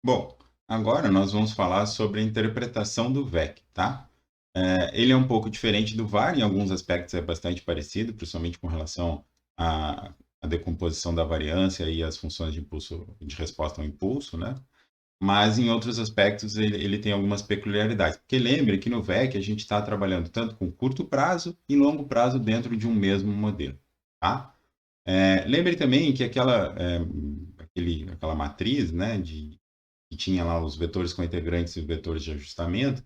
Bom, agora nós vamos falar sobre a interpretação do VEC, tá? Ele é um pouco diferente do VAR, em alguns aspectos é bastante parecido, principalmente com relação à decomposição da variância e as funções de impulso, de resposta ao impulso, né? Mas em outros aspectos ele tem algumas peculiaridades. Porque lembre que no VEC a gente está trabalhando tanto com curto prazo e longo prazo dentro de um mesmo modelo, tá? Lembre também que aquela matriz, né, que tinha lá os vetores com integrantes e os vetores de ajustamento,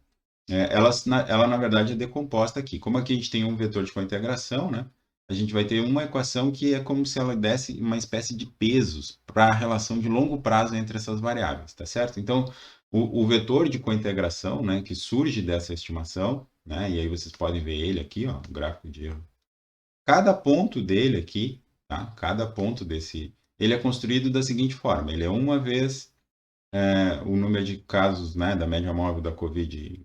ela na verdade é decomposta aqui. Como aqui a gente tem um vetor de cointegração, né? A gente vai ter uma equação que é como se ela desse uma espécie de pesos para a relação de longo prazo entre essas variáveis, tá certo? Então, o vetor de cointegração, né, que surge dessa estimação, né, e aí vocês podem ver ele aqui, ó, o gráfico de erro. Cada ponto dele aqui, tá? Cada ponto desse, ele é construído da seguinte forma: ele é uma vez o número de casos, né, da média móvel da Covid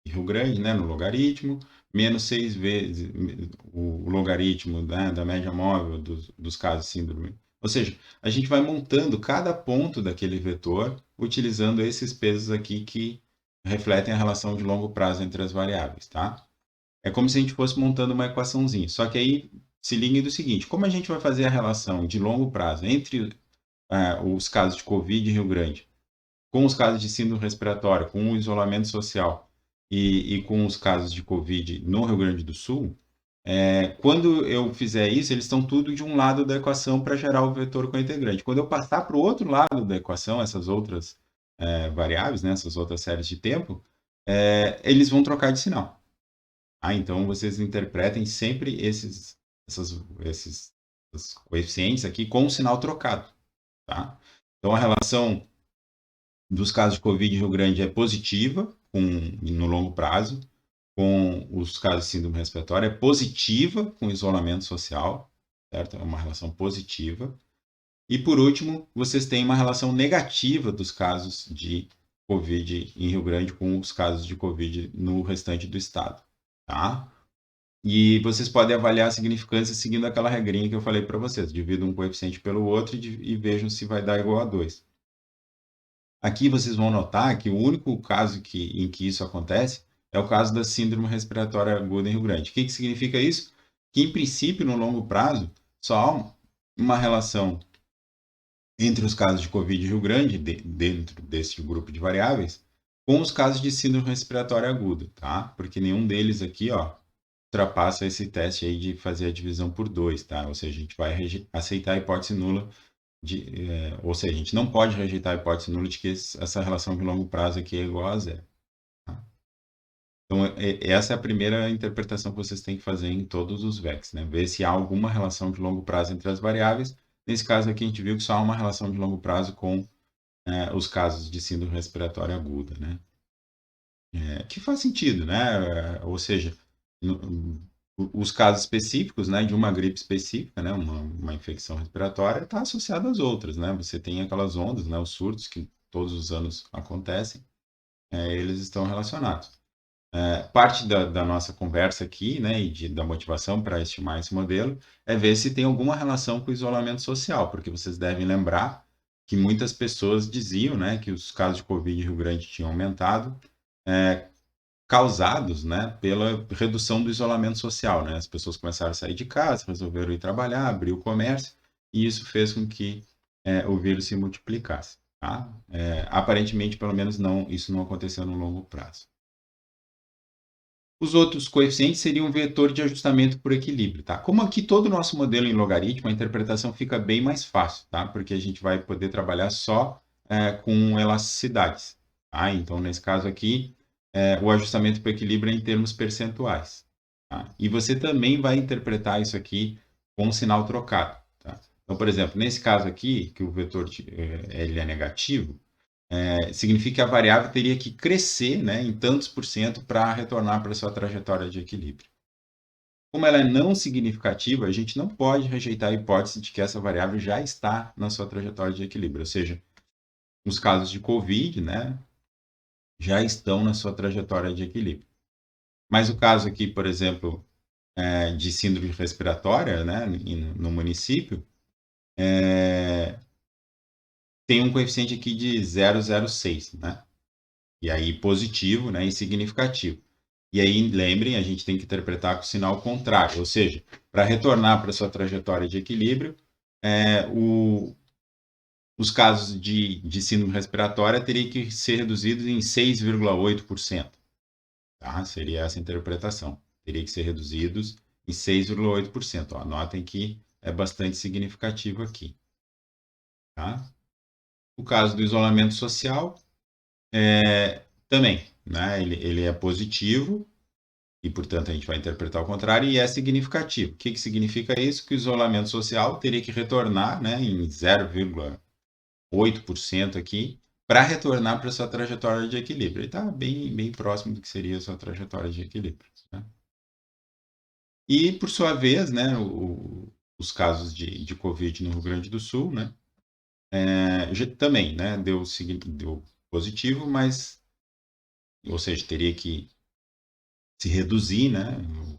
em Rio Grande, né, no logaritmo, menos 6 vezes o logaritmo, né, da média móvel dos casos de síndrome. Ou seja, a gente vai montando cada ponto daquele vetor utilizando esses pesos aqui que refletem a relação de longo prazo entre as variáveis, tá? É como se a gente fosse montando uma equaçãozinha. Só que aí se ligue do seguinte: como a gente vai fazer a relação de longo prazo entre os casos de Covid em Rio Grande com os casos de síndrome respiratória, com o isolamento social e com os casos de Covid no Rio Grande do Sul, quando eu fizer isso, eles estão tudo de um lado da equação para gerar o vetor cointegrante. Quando eu passar para o outro lado da equação, essas outras variáveis, né, essas outras séries de tempo, eles vão trocar de sinal. Então, vocês interpretem sempre esses coeficientes aqui com o sinal trocado. Tá? Então, a relação dos casos de Covid em Rio Grande é positiva no longo prazo, com os casos de síndrome respiratória, é positiva com isolamento social, certo? É uma relação positiva. E por último, vocês têm uma relação negativa dos casos de Covid em Rio Grande com os casos de Covid no restante do estado, tá? E vocês podem avaliar a significância seguindo aquela regrinha que eu falei para vocês. Dividam um coeficiente pelo outro e vejam se vai dar igual a 2. Aqui vocês vão notar que o único caso em que isso acontece é o caso da síndrome respiratória aguda em Rio Grande. O que significa isso? Que, em princípio, no longo prazo, só há uma relação entre os casos de Covid em Rio Grande, dentro desse grupo de variáveis, com os casos de síndrome respiratória aguda, tá? Porque nenhum deles aqui, ó, ultrapassa esse teste aí de fazer a divisão por 2, tá? Ou seja, a gente vai aceitar a hipótese nula ou seja, a gente não pode rejeitar a hipótese nula de que essa relação de longo prazo aqui é igual a zero. Tá? Então, essa é a primeira interpretação que vocês têm que fazer em todos os VECs, né? Ver se há alguma relação de longo prazo entre as variáveis. Nesse caso aqui, a gente viu que só há uma relação de longo prazo com os casos de síndrome respiratória aguda, né? Que faz sentido, né? Ou seja, os casos específicos, né, de uma gripe específica, né, uma infecção respiratória, está associado às outras, né? Você tem aquelas ondas, né, os surtos que todos os anos acontecem, eles estão relacionados. Parte da nossa conversa aqui, né, e da motivação para estimar esse modelo, é ver se tem alguma relação com o isolamento social, porque vocês devem lembrar que muitas pessoas diziam, né, que os casos de Covid em Rio Grande tinham aumentado, é, causados, né, pela redução do isolamento social, né? As pessoas começaram a sair de casa, resolveram ir trabalhar, abrir o comércio, e isso fez com que o vírus se multiplicasse, tá? Aparentemente, pelo menos não, isso não aconteceu no longo prazo. Os outros coeficientes seriam um vetor de ajustamento por equilíbrio, tá? Como aqui todo o nosso modelo em logaritmo, a interpretação fica bem mais fácil, tá? Porque a gente vai poder trabalhar só com elasticidades, tá? Então, nesse caso aqui, o ajustamento por equilíbrio é em termos percentuais, tá? E você também vai interpretar isso aqui com um sinal trocado, tá? Então, por exemplo, nesse caso aqui, que o vetor ele é negativo, significa que a variável teria que crescer, né, em tantos por cento para retornar para sua trajetória de equilíbrio. Como ela é não significativa, a gente não pode rejeitar a hipótese de que essa variável já está na sua trajetória de equilíbrio, ou seja, os casos de COVID, né, já estão na sua trajetória de equilíbrio. Mas o caso aqui, por exemplo, de síndrome respiratória, né, no município, tem um coeficiente aqui de 0,06, né? E aí positivo, né, e significativo. E aí, lembrem, a gente tem que interpretar com o sinal contrário, ou seja, para retornar para sua trajetória de equilíbrio, os casos de síndrome respiratória teriam que ser reduzidos em 6,8%. Tá? Seria essa a interpretação. Teria que ser reduzidos em 6,8%. Anotem que é bastante significativo aqui. Tá? O caso do isolamento social também, né? Ele é positivo e, portanto, a gente vai interpretar o contrário e é significativo. O que significa isso? Que o isolamento social teria que retornar, né, em 0,8% aqui para retornar para sua trajetória de equilíbrio. Ele está bem, bem próximo do que seria a sua trajetória de equilíbrio. Né? E, por sua vez, né, os casos de Covid no Rio Grande do Sul, né, também, né, deu positivo, mas, ou seja, teria que se reduzir, né,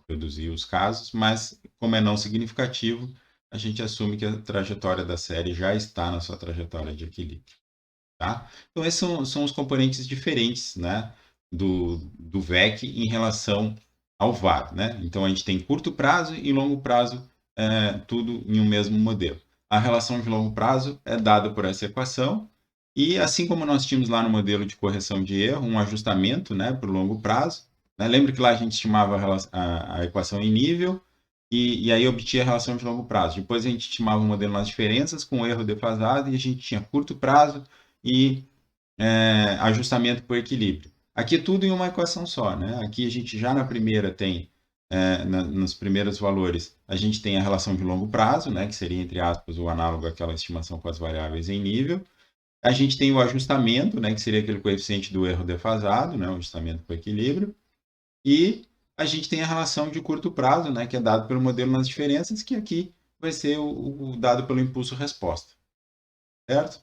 reduzir os casos, mas como é não significativo, a gente assume que a trajetória da série já está na sua trajetória de equilíbrio. Tá? Então, esses são os componentes diferentes, né, do VEC em relação ao VAR. Né? Então, a gente tem curto prazo e longo prazo, tudo em um mesmo modelo. A relação de longo prazo é dada por essa equação, e assim como nós tínhamos lá no modelo de correção de erro, um ajustamento, né, para o longo prazo, né? Lembra que lá a gente estimava a equação em nível, e aí obtinha a relação de longo prazo. Depois a gente estimava o modelo nas diferenças com erro defasado, e a gente tinha curto prazo e ajustamento por equilíbrio. Aqui é tudo em uma equação só, né? Aqui a gente já na primeira tem, nos primeiros valores, a gente tem a relação de longo prazo, né? Que seria, entre aspas, o análogo àquela estimação com as variáveis em nível. A gente tem o ajustamento, né? Que seria aquele coeficiente do erro defasado, né? O ajustamento por equilíbrio. E a gente tem a relação de curto prazo, né? Que é dado pelo modelo nas diferenças, que aqui vai ser o dado pelo impulso-resposta. Certo?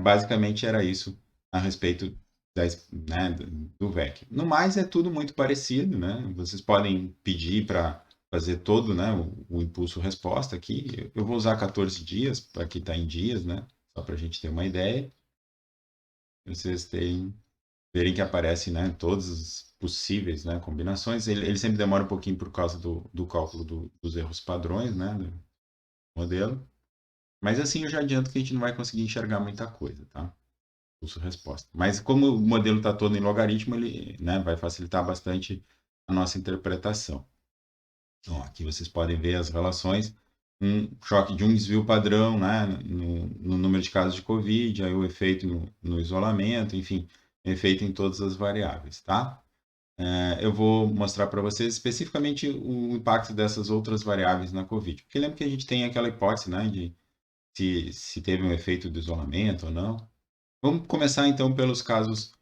Basicamente era isso a respeito né, do VEC. No mais, é tudo muito parecido, né? Vocês podem pedir para fazer todo, né, o impulso-resposta aqui. Eu vou usar 14 dias, para que está em dias, né? Só para a gente ter uma ideia. Vocês verem que aparecem, né, todas as possíveis, né, combinações. Ele sempre demora um pouquinho por causa do cálculo dos erros padrões, né, do modelo. Mas assim eu já adianto que a gente não vai conseguir enxergar muita coisa, tá? Resposta. Mas como o modelo está todo em logaritmo, ele, né, vai facilitar bastante a nossa interpretação. Então, aqui vocês podem ver as relações, um choque de um desvio padrão, né, no número de casos de Covid, aí o efeito no isolamento, enfim, efeito em todas as variáveis, tá? Eu vou mostrar para vocês especificamente o impacto dessas outras variáveis na Covid. Porque lembra que a gente tem aquela hipótese, né, de se teve um efeito do isolamento ou não. Vamos começar então pelos casos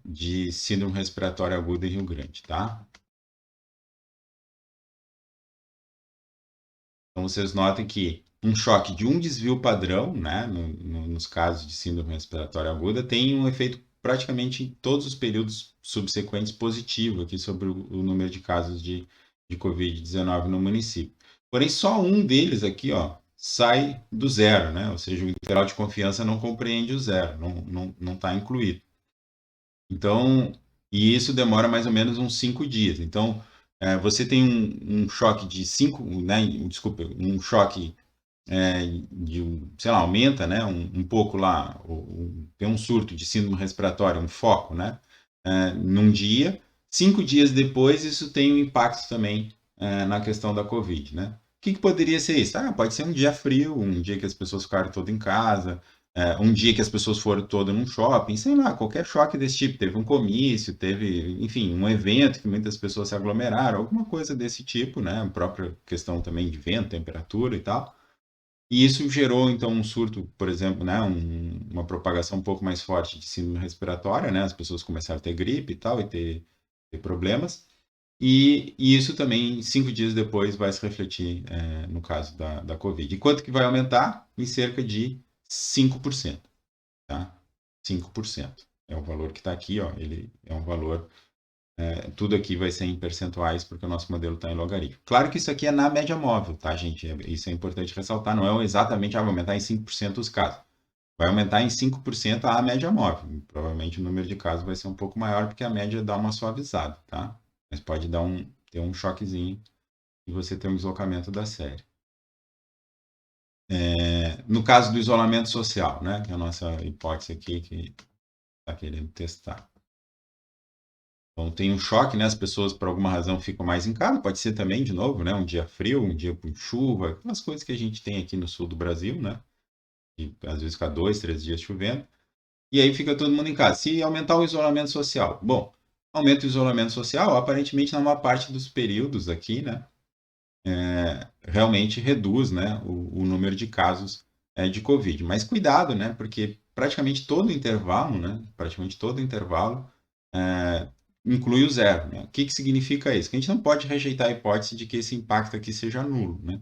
de síndrome respiratória aguda em Rio Grande, tá? Então vocês notem que um choque de um desvio padrão, né, nos casos de síndrome respiratória aguda, tem um efeito praticamente em todos os períodos subsequentes positivo aqui sobre o número de casos de Covid-19 no município. Porém, só um deles aqui, ó, sai do zero, né? Ou seja, o intervalo de confiança não compreende o zero, não está incluído. Então, e isso demora mais ou menos uns 5 dias. Então, você tem um choque de 5, né, desculpa, um choque sei lá, aumenta, né, um pouco lá, tem um surto de síndrome respiratória, um foco, né, num dia. 5 dias depois, isso tem um impacto também na questão da Covid, né? O que poderia ser isso? Pode ser um dia frio, um dia que as pessoas ficaram todas em casa, um dia que as pessoas foram todas num shopping, sei lá, qualquer choque desse tipo. Teve um comício, teve, enfim, um evento que muitas pessoas se aglomeraram, alguma coisa desse tipo, né? A própria questão também de vento, temperatura e tal. E isso gerou, então, um surto, por exemplo, né? Uma propagação um pouco mais forte de síndrome respiratória, né? As pessoas começaram a ter gripe e tal, e ter problemas. E isso também, 5 dias depois, vai se refletir no caso da Covid. E quanto que vai aumentar? Em cerca de 5%. Tá? 5%. É o valor que está aqui, ó. Ele é um valor. Tudo aqui vai ser em percentuais, porque o nosso modelo está em logaritmo. Claro que isso aqui é na média móvel, tá, gente? Isso é importante ressaltar. Não é exatamente vai aumentar em 5% os casos. vai aumentar em 5% a média móvel. Provavelmente o número de casos vai ser um pouco maior, porque a média dá uma suavizada, tá? Mas pode ter um choquezinho e você ter um deslocamento da série. No caso do isolamento social, né? Que é a nossa hipótese aqui que está querendo testar. Então tem um choque, né? As pessoas por alguma razão ficam mais em casa. Pode ser também, de novo, né? Um dia frio, um dia com chuva, aquelas coisas que a gente tem aqui no sul do Brasil, né? E às vezes fica 2, 3 dias chovendo. E aí fica todo mundo em casa. Se aumentar o isolamento social, bom, aumenta o isolamento social, aparentemente na maior parte dos períodos aqui, né? Realmente reduz, né? O número de casos de Covid. Mas cuidado, né? Porque praticamente todo intervalo, né? Praticamente todo intervalo é, inclui o zero. Né? O que significa isso? Que a gente não pode rejeitar a hipótese de que esse impacto aqui seja nulo. Né?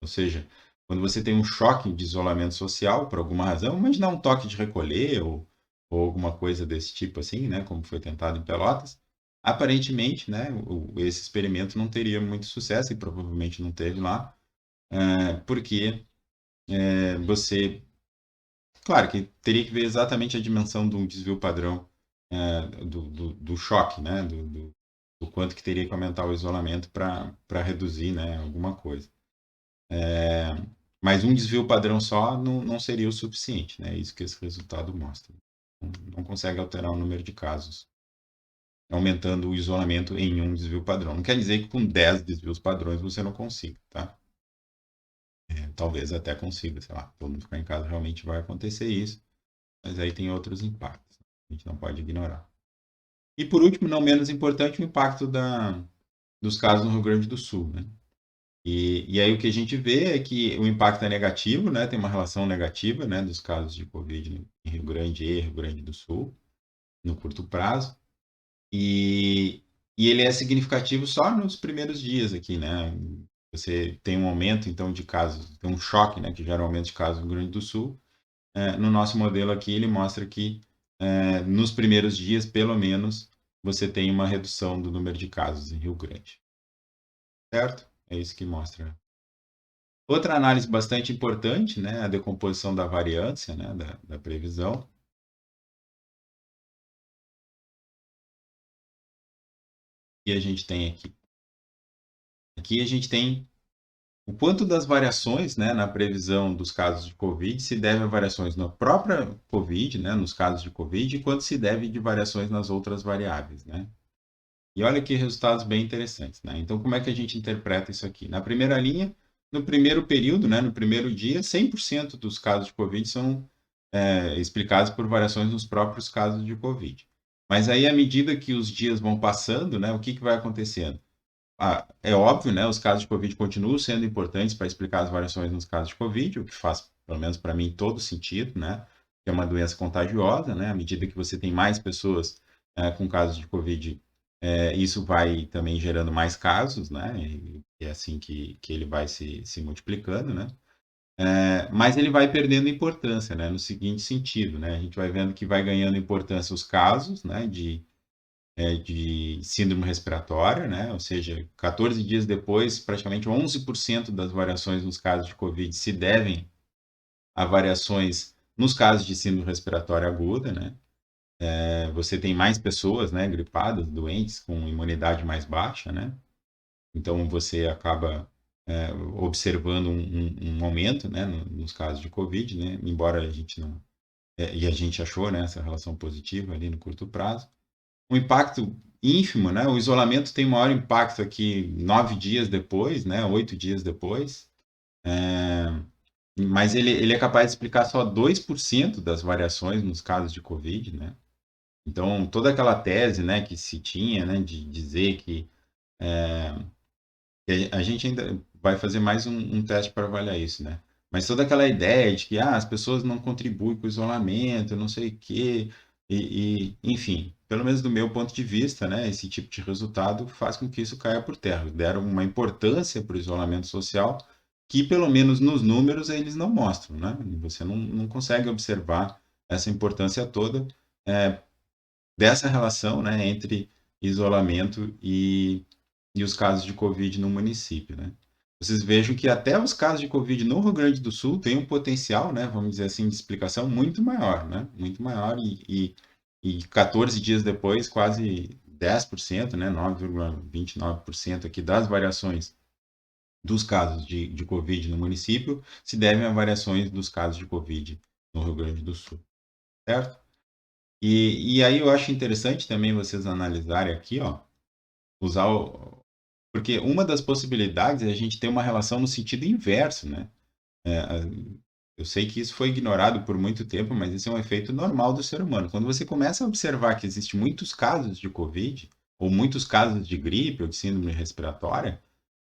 Ou seja, quando você tem um choque de isolamento social, por alguma razão, imagina um toque de recolher ou alguma coisa desse tipo assim, né? Como foi tentado em Pelotas, aparentemente, né? Esse experimento não teria muito sucesso e provavelmente não teve lá, porque você claro que teria que ver exatamente a dimensão do desvio padrão do choque, né? Do quanto que teria que aumentar o isolamento para reduzir, né? Alguma coisa. Mas um desvio padrão só não seria o suficiente, né? Isso que esse resultado mostra. Não consegue alterar o número de casos, aumentando o isolamento em um desvio padrão. Não quer dizer que com 10 desvios padrões você não consiga, tá? Talvez até consiga, sei lá, todo mundo ficar em casa realmente vai acontecer isso, mas aí tem outros impactos, a gente não pode ignorar. E por último, não menos importante, o impacto dos casos no Rio Grande do Sul, né? E aí o que a gente vê é que o impacto é negativo, né? Tem uma relação negativa, né, dos casos de Covid em Rio Grande e Rio Grande do Sul, no curto prazo. E, e ele é significativo só nos primeiros dias aqui, né? Você tem um aumento, então, de casos, tem um choque, né, que gera um aumento de casos no Rio Grande do Sul. No nosso modelo aqui, ele mostra que nos primeiros dias, pelo menos, você tem uma redução do número de casos em Rio Grande. Certo? É isso que mostra. Outra análise bastante importante, né, a decomposição da variância, né, da previsão. E a gente tem aqui. Aqui a gente tem o quanto das variações, né, na previsão dos casos de Covid se deve a variações na própria Covid, né, nos casos de Covid, e quanto se deve de variações nas outras variáveis, né? E olha que resultados bem interessantes, né? Então, como é que a gente interpreta isso aqui? Na primeira linha, no primeiro período, né, no primeiro dia, 100% dos casos de Covid são explicados por variações nos próprios casos de Covid. Mas aí, à medida que os dias vão passando, né, o que vai acontecendo? É óbvio, né, os casos de Covid continuam sendo importantes para explicar as variações nos casos de Covid, o que faz, pelo menos para mim, todo sentido, né? Que é uma doença contagiosa, né? À medida que você tem mais pessoas com casos de Covid, isso vai também gerando mais casos, né? E é assim que ele vai se multiplicando, né? Mas ele vai perdendo importância, né? No seguinte sentido, né? A gente vai vendo que vai ganhando importância os casos, né? De síndrome respiratória, né? Ou seja, 14 dias depois, praticamente 11% das variações nos casos de Covid se devem a variações nos casos de síndrome respiratória aguda, né? Você tem mais pessoas, né, gripadas, doentes, com imunidade mais baixa, né? Então você acaba observando um aumento, né, nos casos de Covid, né? Embora a gente não e a gente achou, né, essa relação positiva ali no curto prazo. Um impacto ínfimo, né? O isolamento tem maior impacto aqui 9 dias depois, né? 8 dias depois. É, mas ele é capaz de explicar só 2% das variações nos casos de Covid, né? Então, toda aquela tese, né, que se tinha, né, de dizer que a gente ainda vai fazer mais um teste para avaliar isso, né? Mas toda aquela ideia de que as pessoas não contribuem com o isolamento, não sei o quê, enfim, pelo menos do meu ponto de vista, né, esse tipo de resultado faz com que isso caia por terra. Deram uma importância para o isolamento social que, pelo menos nos números, eles não mostram, né? Você não consegue observar essa importância toda é, dessa relação, né, entre isolamento e os casos de Covid no município, né? vocês vejam que até os casos de Covid no Rio Grande do Sul têm um potencial, né, vamos dizer assim, de explicação muito maior, né? Muito maior e 14 dias depois, quase 10%, né, 9,29% aqui das variações dos casos de Covid no município se devem a variações dos casos de Covid no Rio Grande do Sul, certo? E aí eu acho interessante também vocês analisarem aqui, ó, usar o... Porque uma das possibilidades é a gente ter uma relação no sentido inverso, né? É, eu sei que isso foi ignorado por muito tempo, mas isso é um efeito normal do ser humano. Quando você começa a observar que existem muitos casos de Covid, ou muitos casos de gripe ou de síndrome respiratória,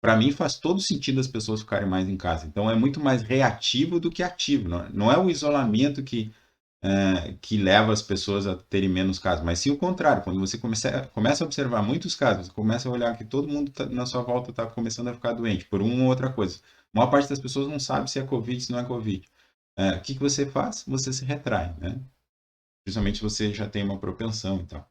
para mim faz todo sentido as pessoas ficarem mais em casa. Então é muito mais reativo do que ativo. Não é o isolamento que leva as pessoas a terem menos casos, mas sim o contrário. Quando você começa a observar muitos casos, você começa a olhar que todo mundo na sua volta está começando a ficar doente por uma ou outra coisa. A maior parte das pessoas não sabe se é Covid, se não é Covid. O que você faz? Você se retrai, né? Principalmente se você já tem uma propensão e tal.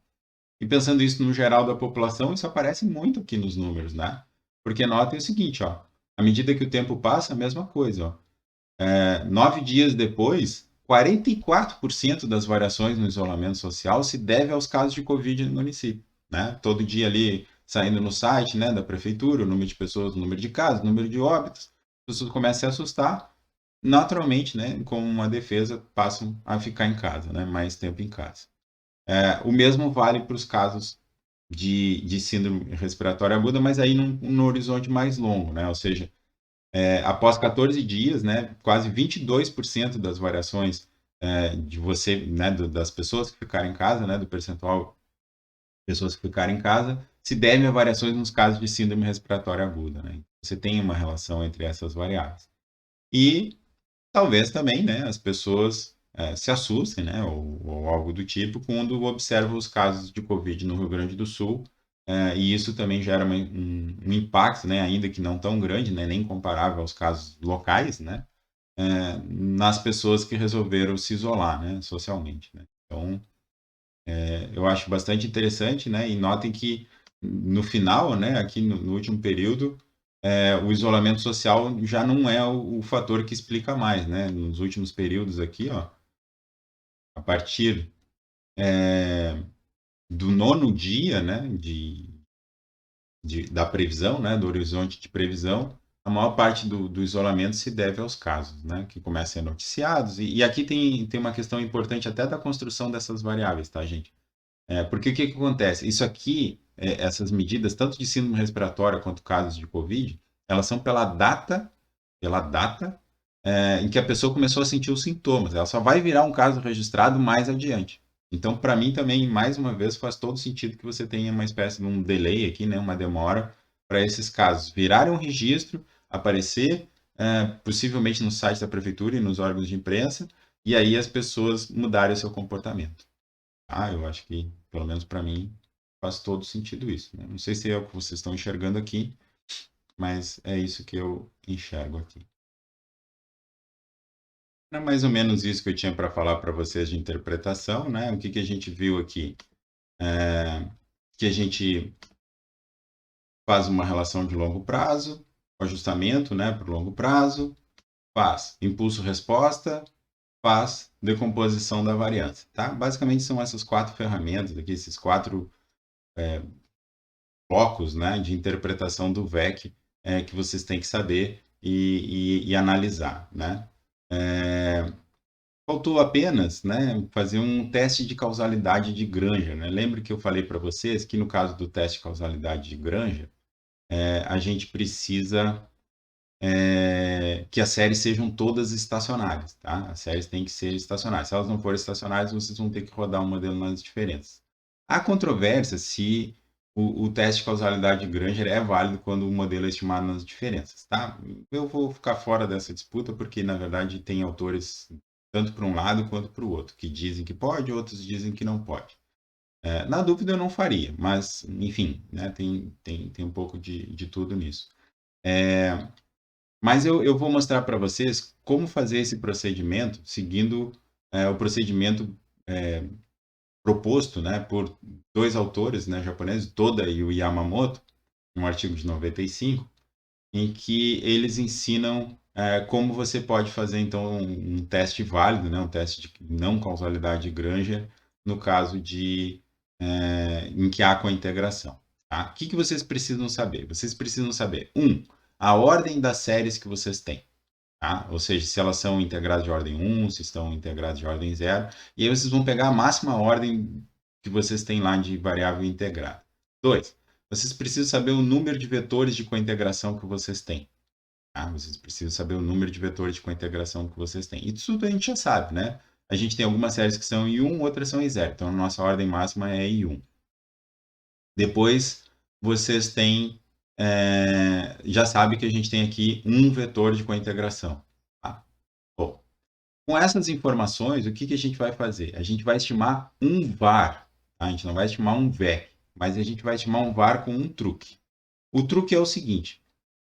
E pensando isso no geral da população, isso aparece muito aqui nos números, né? Porque notem o seguinte, ó. À medida que o tempo passa, a mesma coisa, ó. 9 dias depois, 44% das variações no isolamento social se deve aos casos de Covid no município, né? Todo dia ali saindo no site, né, da prefeitura, o número de pessoas, o número de casos, o número de óbitos, as pessoas começam a se assustar, naturalmente, né, com uma defesa, passam a ficar em casa, né, mais tempo em casa. O mesmo vale para os casos de síndrome respiratória aguda, mas aí no horizonte mais longo, né? Ou seja, após 14 dias, né, quase 22% das variações de você, né, das pessoas que ficarem em casa, né, do percentual de pessoas que ficarem em casa, se devem a variações nos casos de síndrome respiratória aguda, né? Você tem uma relação entre essas variáveis. E talvez também, né, as pessoas se assustem, né, ou algo do tipo, quando observam os casos de Covid no Rio Grande do Sul, e isso também gera um impacto, né, ainda que não tão grande, né, nem comparável aos casos locais, né, nas pessoas que resolveram se isolar, né, socialmente, né. Então, eu acho bastante interessante, né, e notem que no final, né, aqui no último período, o isolamento social já não é o fator que explica mais, né? Nos últimos períodos aqui, ó, a partir do 9º dia, né, da previsão, né, do horizonte de previsão, a maior parte do isolamento se deve aos casos, né, que começam a ser noticiados. E aqui tem uma questão importante até da construção dessas variáveis, tá, gente? Porque o que acontece? Isso aqui, essas medidas, tanto de síndrome respiratória quanto casos de Covid, elas são pela data em que a pessoa começou a sentir os sintomas. Ela só vai virar um caso registrado mais adiante. Então, para mim também, mais uma vez, faz todo sentido que você tenha uma espécie de um delay aqui, né, uma demora, para esses casos virarem um registro, aparecer, possivelmente no site da prefeitura e nos órgãos de imprensa, e aí as pessoas mudarem o seu comportamento. Eu acho que, pelo menos para mim, faz todo sentido isso, né? Não sei se é o que vocês estão enxergando aqui, mas é isso que eu enxergo aqui. É mais ou menos isso que eu tinha para falar para vocês de interpretação, né? O que a gente viu aqui? Que a gente faz uma relação de longo prazo, ajustamento, né, para o longo prazo, faz impulso-resposta, faz decomposição da variância, tá? Basicamente são essas 4 ferramentas aqui, esses 4 blocos, né, de interpretação do VEC que vocês têm que saber e analisar, né? Faltou apenas, né, fazer um teste de causalidade de Granger, né? Lembra que eu falei para vocês que no caso do teste de causalidade de Granger, a gente precisa que as séries sejam todas estacionárias, tá? As séries têm que ser estacionárias. Se elas não forem estacionárias, vocês vão ter que rodar um modelo nas diferenças. Há controvérsia se o teste de causalidade de Granger é válido quando o modelo é estimado nas diferenças, tá? Eu vou ficar fora dessa disputa porque, na verdade, tem autores tanto para um lado quanto para o outro, que dizem que pode, outros dizem que não pode. Na dúvida, eu não faria, mas, enfim, né, tem um pouco de tudo nisso. Mas eu vou mostrar para vocês como fazer esse procedimento, seguindo o procedimento proposto, né, por 2 autores, né, japoneses, Toda e o Yamamoto, um artigo de 95, em que eles ensinam como você pode fazer, então, um teste válido, né? Um teste de não causalidade de Granger, no caso em que há cointegração. Tá? O que vocês precisam saber? Vocês precisam saber, a ordem das séries que vocês têm. Tá? Ou seja, se elas são integradas de ordem 1, se estão integradas de ordem 0. E aí vocês vão pegar a máxima ordem que vocês têm lá de variável integrada. 2. Vocês precisam saber o número de vetores de cointegração que vocês têm. Tá? Vocês precisam saber o número de vetores de cointegração que vocês têm. Isso tudo a gente já sabe, né? A gente tem algumas séries que são em 1, outras são em 0. Então, a nossa ordem máxima é em 1. Depois, vocês têm... já sabe que a gente tem aqui um vetor de cointegração. Tá? Bom, com essas informações, o que a gente vai fazer? A gente vai estimar um VAR. Tá? A gente não vai estimar um VEC, mas a gente vai estimar um VAR com um truque. O truque é o seguinte: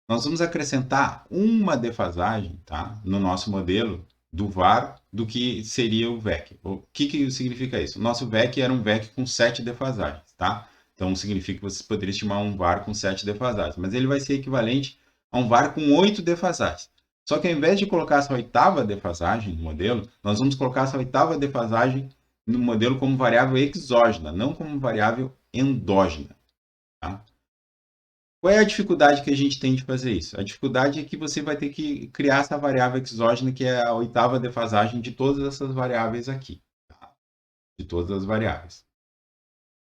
nós vamos acrescentar uma defasagem, tá, no nosso modelo do VAR do que seria o VEC. O que significa isso? O nosso VEC era um VEC com 7 defasagens, tá? Então significa que vocês poderiam estimar um VAR com 7 defasagens, mas ele vai ser equivalente a um VAR com 8 defasagens. Só que ao invés de colocar essa oitava defasagem no modelo, nós vamos colocar essa oitava defasagem no modelo como variável exógena, não como variável endógena. Tá? Qual é a dificuldade que a gente tem de fazer isso? A dificuldade é que você vai ter que criar essa variável exógena, que é a oitava defasagem de todas essas variáveis aqui. Tá? De todas as variáveis.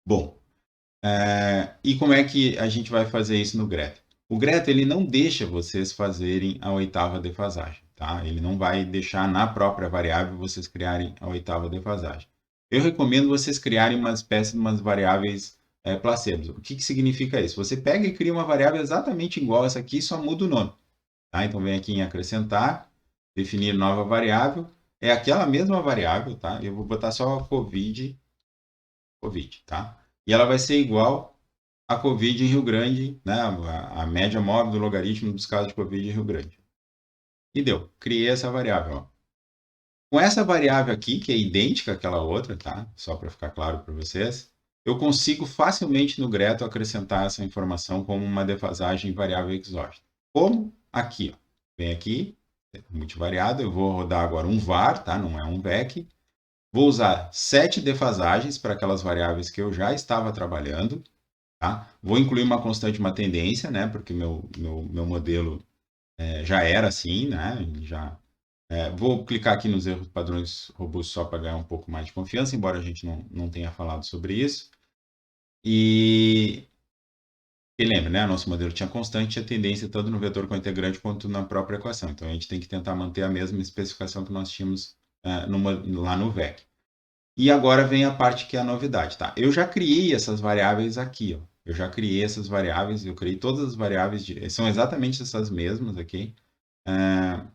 Bom, e como é que a gente vai fazer isso no Greto? O Greto ele não deixa vocês fazerem a oitava defasagem. Tá? Ele não vai deixar na própria variável vocês criarem a oitava defasagem. Eu recomendo vocês criarem uma espécie de umas variáveis placebos. O que significa isso? Você pega e cria uma variável exatamente igual a essa aqui, só muda o nome. Tá? Então, vem aqui em acrescentar, definir nova variável. É aquela mesma variável, tá? Eu vou botar só COVID, tá? E ela vai ser igual a COVID em Rio Grande, né? A média móvel do logaritmo dos casos de COVID em Rio Grande. E deu. Criei essa variável. Ó. Com essa variável aqui, que é idêntica àquela outra, tá? Só para ficar claro para vocês, eu consigo facilmente no Greto acrescentar essa informação como uma defasagem variável exógena. Como? Aqui, ó. Vem aqui, multivariado, eu vou rodar agora um var, tá? Não é um vec. Vou usar 7 defasagens para aquelas variáveis que eu já estava trabalhando, tá? Vou incluir uma constante, uma tendência, né? Porque meu modelo já era assim, né? Vou clicar aqui nos erros padrões robustos só para ganhar um pouco mais de confiança, embora a gente não tenha falado sobre isso. E lembra, né? Nosso modelo tinha constante e a tendência tanto no vetor cointegrante quanto na própria equação. Então, a gente tem que tentar manter a mesma especificação que nós tínhamos lá no VEC. E agora vem a parte que é a novidade, tá? Eu já criei essas variáveis aqui, ó. Eu já criei essas variáveis, eu criei todas as variáveis, são exatamente essas mesmas aqui,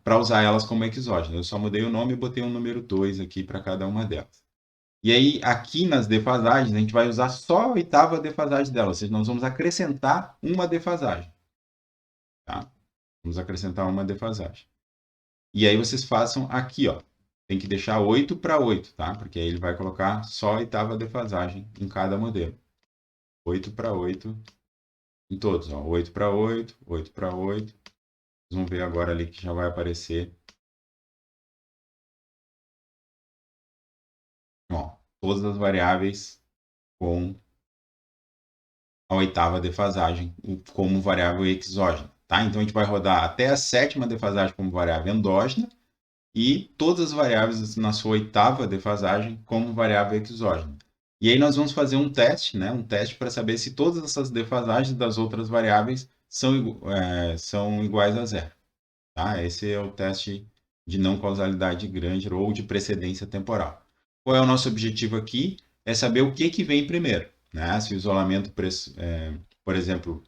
para usar elas como exógenas. Eu só mudei o nome e botei um número 2 aqui para cada uma delas. E aí, aqui nas defasagens, a gente vai usar só a oitava defasagem dela, ou seja, nós vamos acrescentar uma defasagem. Tá? Vamos acrescentar uma defasagem. E aí vocês façam aqui, ó. Tem que deixar 8 para 8, tá? Porque aí ele vai colocar só a oitava defasagem em cada modelo. 8 para 8 em todos, ó. 8 para 8, 8 para 8. Vocês vão ver agora ali que já vai aparecer. Ó, todas as variáveis com a oitava defasagem como variável exógena. Tá? Então, a gente vai rodar até a sétima defasagem como variável endógena e todas as variáveis na sua oitava defasagem como variável exógena. E aí nós vamos fazer um teste, né? Um teste para saber se todas essas defasagens das outras variáveis são iguais a zero. Tá? Esse é o teste de não causalidade de Granger ou de precedência temporal. Qual é o nosso objetivo aqui? É saber o que vem primeiro. Né? Se o isolamento, por exemplo,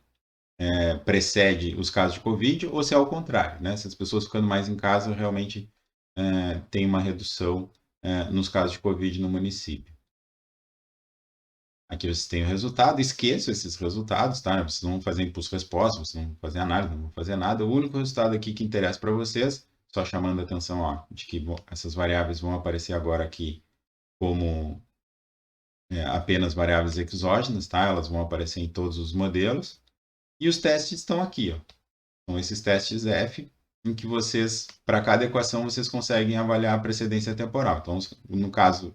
precede os casos de Covid ou se é ao contrário. Né? Se as pessoas ficando mais em casa realmente tem uma redução nos casos de Covid no município. Aqui vocês têm o resultado, esqueçam esses resultados, tá? Vocês não vão fazer impulso-resposta, vocês não vão fazer análise, não vão fazer nada. O único resultado aqui que interessa para vocês, só chamando a atenção, ó, de que essas variáveis vão aparecer agora aqui como apenas variáveis exógenas, tá? Elas vão aparecer em todos os modelos. E os testes estão aqui, ó. São esses testes F, em que vocês, para cada equação, vocês conseguem avaliar a precedência temporal. Então, no caso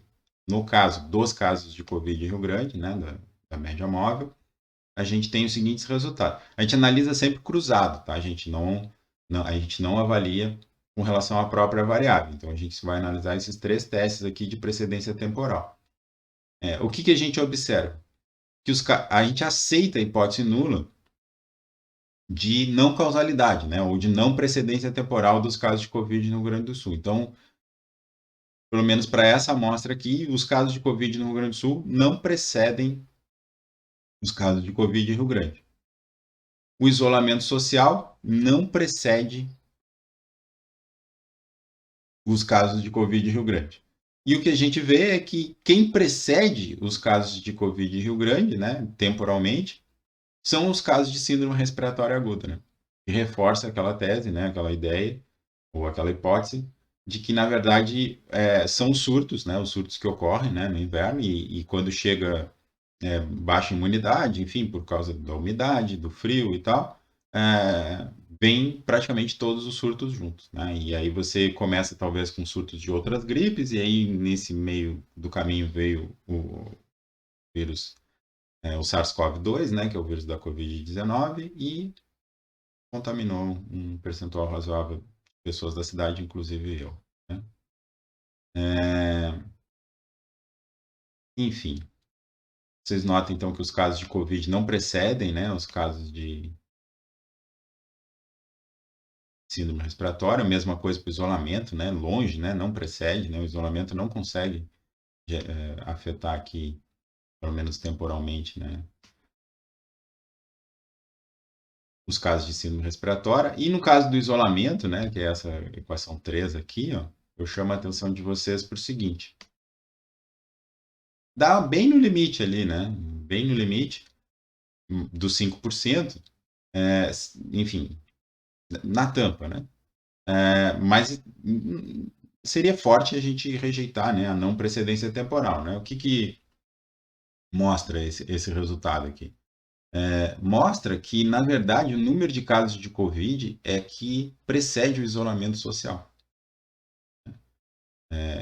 dos casos de Covid em Rio Grande, né, da média móvel, a gente tem os seguintes resultados. A gente analisa sempre cruzado, tá? A gente não avalia com relação à própria variável. Então, a gente vai analisar esses 3 testes aqui de precedência temporal. O que a gente observa? Que a gente aceita a hipótese nula de não causalidade, né? Ou de não precedência temporal dos casos de Covid no Rio Grande do Sul. Então, pelo menos para essa amostra aqui, os casos de Covid no Rio Grande do Sul não precedem os casos de Covid em Rio Grande. O isolamento social não precede os casos de Covid em Rio Grande. E o que a gente vê é que quem precede os casos de Covid em Rio Grande, né, temporalmente, são os casos de síndrome respiratória aguda, né? Que reforça aquela tese, né, aquela ideia, ou aquela hipótese, de que, na verdade, são surtos, né, os surtos que ocorrem, né, no inverno, e quando chega baixa imunidade, enfim, por causa da umidade, do frio e tal, vem praticamente todos os surtos juntos, né? E aí você começa talvez com surtos de outras gripes, e aí nesse meio do caminho veio o vírus, o SARS-CoV-2, né, que é o vírus da Covid-19, e contaminou um percentual razoável de pessoas da cidade, inclusive eu, né? Enfim, vocês notam então que os casos de Covid não precedem, né, os casos de síndrome respiratória, mesma coisa para o isolamento, né? Longe, né? Não precede, né? O isolamento não consegue afetar aqui, pelo menos temporalmente, né? Os casos de síndrome respiratória. E no caso do isolamento, né? Que é essa equação 3 aqui, ó, eu chamo a atenção de vocês para o seguinte. Dá bem no limite ali, né? Bem no limite dos 5%, enfim, na tampa, né? Mas seria forte a gente rejeitar, né, a não precedência temporal, né? O que mostra esse resultado aqui? Mostra que, na verdade, o número de casos de Covid é que precede o isolamento social.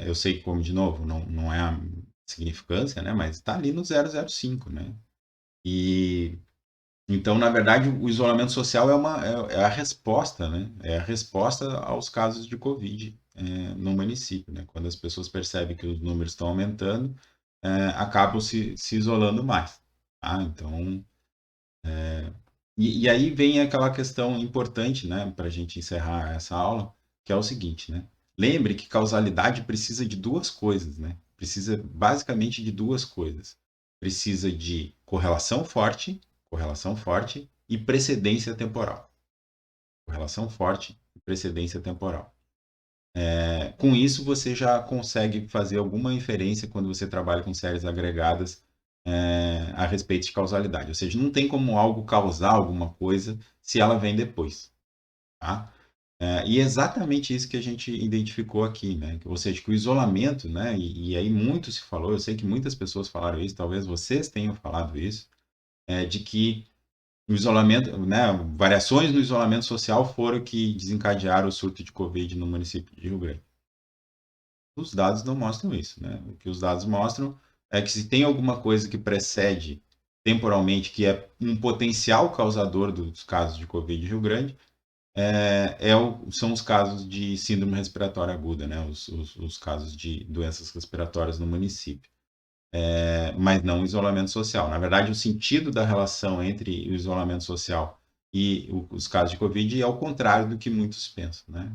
Eu sei que, como de novo, não é a significância, né, mas está ali no 0,05, né? E então, na verdade, o isolamento social é a resposta, né? É a resposta aos casos de Covid no município, né? Quando as pessoas percebem que os números estão aumentando, acabam se isolando mais. Tá? Então, e aí vem aquela questão importante, né, para a gente encerrar essa aula, que é o seguinte, né? Lembre que causalidade precisa de duas coisas, né? Precisa basicamente de duas coisas. Precisa de correlação forte e precedência temporal. Correlação forte e precedência temporal. Com isso, você já consegue fazer alguma inferência quando você trabalha com séries agregadas a respeito de causalidade. Ou seja, não tem como algo causar alguma coisa se ela vem depois. Tá? E é exatamente isso que a gente identificou aqui, né? Ou seja, que o isolamento, né? E aí muito se falou, eu sei que muitas pessoas falaram isso, talvez vocês tenham falado isso, de que o isolamento, né? Variações no isolamento social foram que desencadearam o surto de Covid no município de Rio Grande. Os dados não mostram isso, né? O que os dados mostram é que se tem alguma coisa que precede temporalmente, que é um potencial causador dos casos de Covid em Rio Grande, são os casos de síndrome respiratória aguda, né? Os casos de doenças respiratórias no município. Mas não o isolamento social. Na verdade, o sentido da relação entre o isolamento social e os casos de Covid é ao contrário do que muitos pensam, né?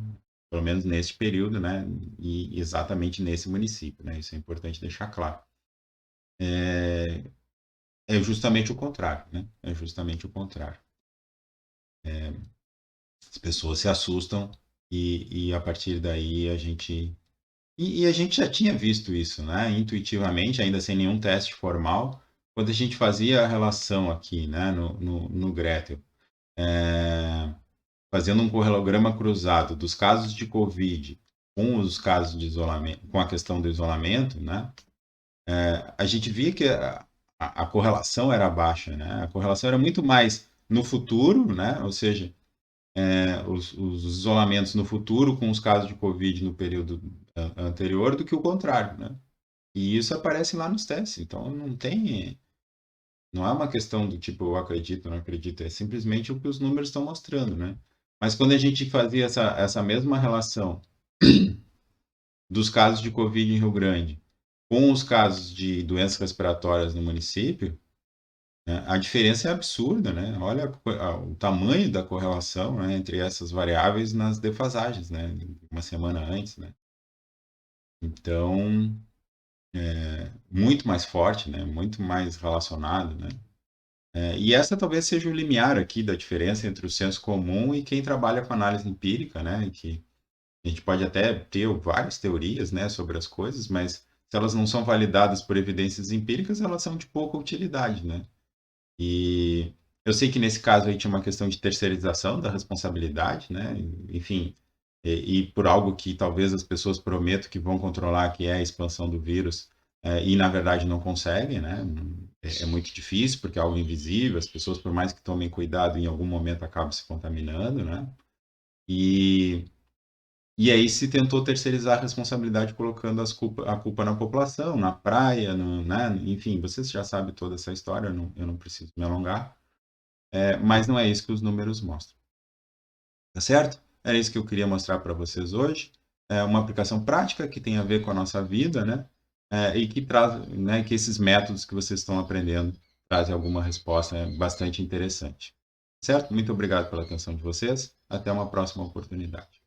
Pelo menos neste período, né? E exatamente nesse município, né? Isso é importante deixar claro. É justamente o contrário, né? É justamente o contrário. As pessoas se assustam e a partir daí a gente... E a gente já tinha visto isso, né? Intuitivamente, ainda sem nenhum teste formal, quando a gente fazia a relação aqui, né? No Gretel, fazendo um correlograma cruzado dos casos de Covid com os casos de isolamento, com a questão do isolamento, né? A gente via que a correlação era baixa, né? A correlação era muito mais no futuro, né? Ou seja, os isolamentos no futuro com os casos de Covid no período anterior do que o contrário, né? E isso aparece lá nos testes, então não é uma questão do tipo, eu acredito, não acredito, é simplesmente o que os números estão mostrando, né? Mas quando a gente fazia essa mesma relação dos casos de Covid em Rio Grande com os casos de doenças respiratórias no município, né, a diferença é absurda, né? Olha o tamanho da correlação, né, entre essas variáveis nas defasagens, né? Uma semana antes, né? Então, muito mais forte, né? Muito mais relacionado, né? E essa talvez seja o limiar aqui da diferença entre o senso comum e quem trabalha com análise empírica, né? E que a gente pode até ter várias teorias, né, sobre as coisas, mas se elas não são validadas por evidências empíricas, elas são de pouca utilidade, né? E eu sei que nesse caso aí tinha uma questão de terceirização da responsabilidade, né? Enfim, e por algo que talvez as pessoas prometam que vão controlar, que é a expansão do vírus, e na verdade não conseguem, né? É muito difícil porque é algo invisível, as pessoas, por mais que tomem cuidado, em algum momento acabam se contaminando, né? E, e aí se tentou terceirizar a responsabilidade colocando a culpa na população, na praia, né? Enfim, vocês já sabem toda essa história, eu não preciso me alongar. Mas não é isso que os números mostram. Tá certo? Era isso que eu queria mostrar para vocês hoje. É uma aplicação prática que tem a ver com a nossa vida, né? E que traz, né, que esses métodos que vocês estão aprendendo trazem alguma resposta bastante interessante. Certo? Muito obrigado pela atenção de vocês. Até uma próxima oportunidade.